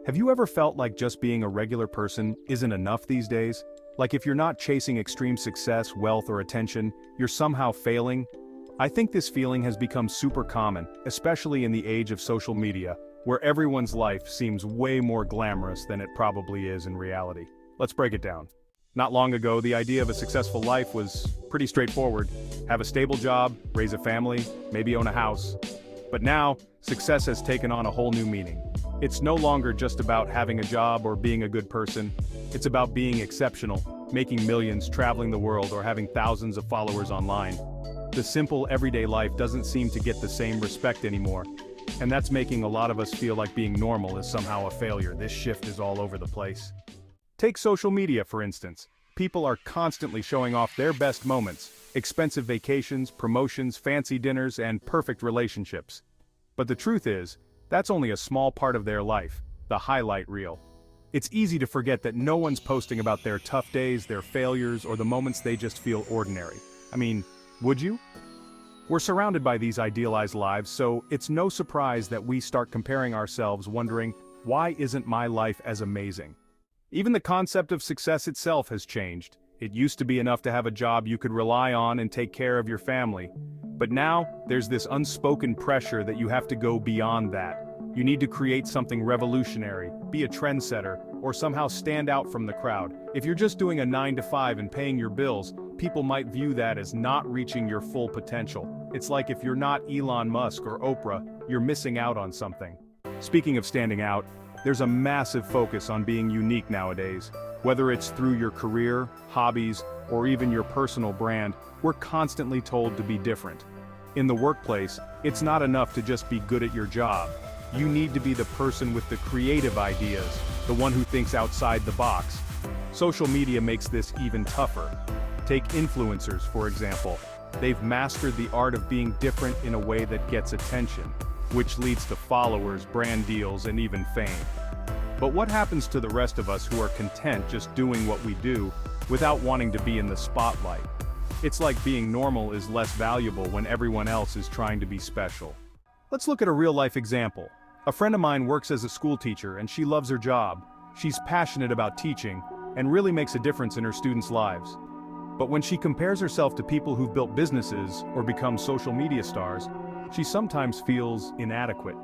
Have you ever felt like just being a regular person isn't enough these days? Like if you're not chasing extreme success, wealth, or attention, you're somehow failing? I think this feeling has become super common, especially in the age of social media, where everyone's life seems way more glamorous than it probably is in reality. Let's break it down. Not long ago, the idea of a successful life was pretty straightforward. Have a stable job, raise a family, maybe own a house. But now, success has taken on a whole new meaning. It's no longer just about having a job or being a good person. It's about being exceptional, making millions, traveling the world, or having thousands of followers online. The simple, everyday life doesn't seem to get the same respect anymore. And that's making a lot of us feel like being normal is somehow a failure. This shift is all over the place. Take social media, for instance. People are constantly showing off their best moments, expensive vacations, promotions, fancy dinners, and perfect relationships. But the truth is, that's only a small part of their life, the highlight reel. It's easy to forget that no one's posting about their tough days, their failures, or the moments they just feel ordinary. I mean, would you? We're surrounded by these idealized lives, so it's no surprise that we start comparing ourselves, wondering, why isn't my life as amazing? Even the concept of success itself has changed. It used to be enough to have a job you could rely on and take care of your family. But now, there's this unspoken pressure that you have to go beyond that. You need to create something revolutionary, be a trendsetter, or somehow stand out from the crowd. If you're just doing a 9-to-5 and paying your bills, people might view that as not reaching your full potential. It's like if you're not Elon Musk or Oprah, you're missing out on something. Speaking of standing out, there's a massive focus on being unique nowadays. Whether it's through your career, hobbies, or even your personal brand, we're constantly told to be different. In the workplace, it's not enough to just be good at your job. You need to be the person with the creative ideas, the one who thinks outside the box. Social media makes this even tougher. Take influencers, for example. They've mastered the art of being different in a way that gets attention, which leads to followers, brand deals, and even fame. But what happens to the rest of us who are content just doing what we do, without wanting to be in the spotlight? It's like being normal is less valuable when everyone else is trying to be special. Let's look at a real-life example. A friend of mine works as a school teacher and she loves her job. She's passionate about teaching and really makes a difference in her students' lives. But when she compares herself to people who've built businesses or become social media stars, she sometimes feels inadequate.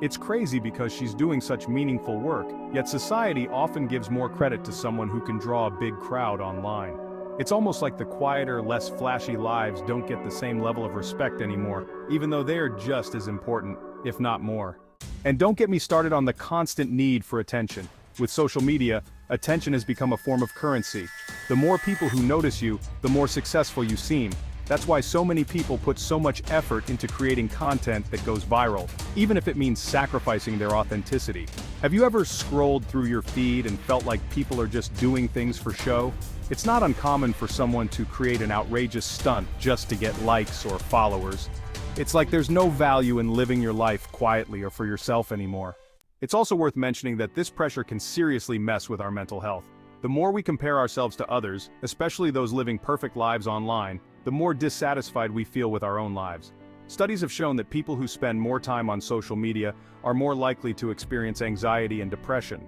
It's crazy because she's doing such meaningful work, yet society often gives more credit to someone who can draw a big crowd online. It's almost like the quieter, less flashy lives don't get the same level of respect anymore, even though they are just as important, if not more. And don't get me started on the constant need for attention. With social media, attention has become a form of currency. The more people who notice you, the more successful you seem. That's why so many people put so much effort into creating content that goes viral, even if it means sacrificing their authenticity. Have you ever scrolled through your feed and felt like people are just doing things for show? It's not uncommon for someone to create an outrageous stunt just to get likes or followers. It's like there's no value in living your life quietly or for yourself anymore. It's also worth mentioning that this pressure can seriously mess with our mental health. The more we compare ourselves to others, especially those living perfect lives online, the more dissatisfied we feel with our own lives. Studies have shown that people who spend more time on social media are more likely to experience anxiety and depression.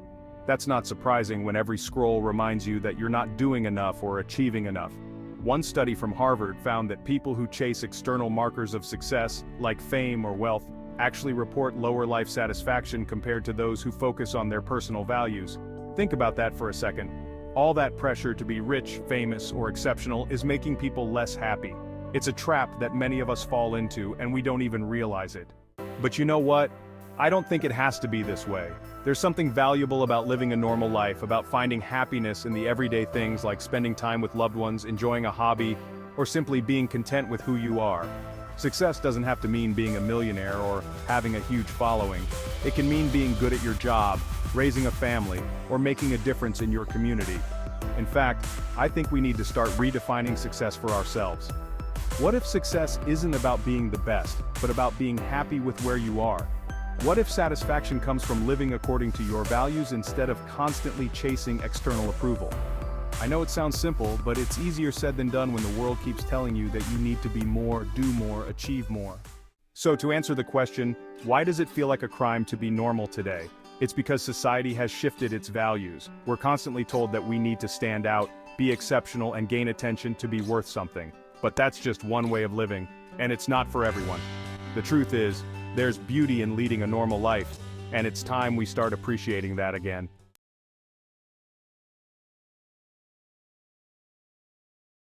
That's not surprising when every scroll reminds you that you're not doing enough or achieving enough. One study from Harvard found that people who chase external markers of success, like fame or wealth, actually report lower life satisfaction compared to those who focus on their personal values. Think about that for a second. All that pressure to be rich, famous, or exceptional is making people less happy. It's a trap that many of us fall into and we don't even realize it. But you know what? I don't think it has to be this way. There's something valuable about living a normal life, about finding happiness in the everyday things like spending time with loved ones, enjoying a hobby, or simply being content with who you are. Success doesn't have to mean being a millionaire or having a huge following. It can mean being good at your job, raising a family, or making a difference in your community. In fact, I think we need to start redefining success for ourselves. What if success isn't about being the best, but about being happy with where you are? What if satisfaction comes from living according to your values instead of constantly chasing external approval? I know it sounds simple, but it's easier said than done when the world keeps telling you that you need to be more, do more, achieve more. So to answer the question, why does it feel like a crime to be normal today? It's because society has shifted its values. We're constantly told that we need to stand out, be exceptional, and gain attention to be worth something. But that's just one way of living, and it's not for everyone. The truth is, there's beauty in leading a normal life, and it's time we start appreciating that again.